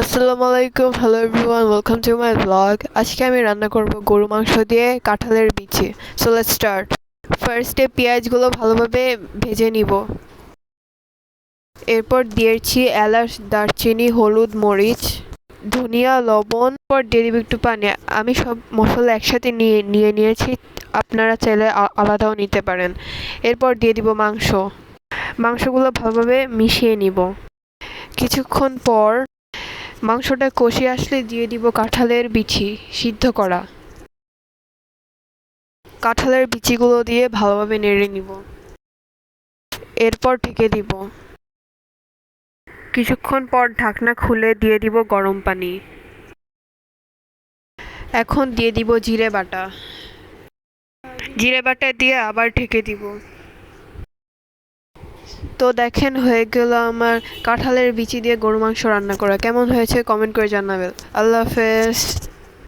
আসসালামু আলাইকুম, hello everyone, welcome to my blog. আজকে আমি রান্না করব গরু মাংস দিয়ে কাঁঠালের বিচি। So let's start. ফার্স্টে পেঁয়াজগুলো ভালোভাবে ভেজে নিব। এরপর দিয়েছি এলাচ, দারচিনি, হলুদ, মরিচ, ধনিয়া, লবণ। পর দিয়ে দিব একটু পানি। আমি সব মশলা একসাথে নিয়েছি, আপনারা চাইলে আলাদাও নিতে পারেন। এরপর দিয়ে দিব মাংসগুলো ভালোভাবে মিশিয়ে নিব। কিছুক্ষণ পর মাংসটা কষে আসলে দিয়ে দিব কাঁঠালের বিচি সিদ্ধ করা। কাঁঠালের বিচিগুলো দিয়ে ভালোভাবে নেড়ে নিব। এরপর ঢেকে দিব। কিছুক্ষণ পর ঢাকনা খুলে দিয়ে দিব গরম পানি। এখন দিয়ে দিব জিরে বাটা। জিরে বাটা দিয়ে আবার ঢেকে দিব। তো দেখেন, হয়ে গেল আমার কাঁঠালের বিচি দিয়ে গরু মাংস রান্না করা। কেমন হয়েছে কমেন্ট করে জানাবেন। আল্লাহ হাফেজ।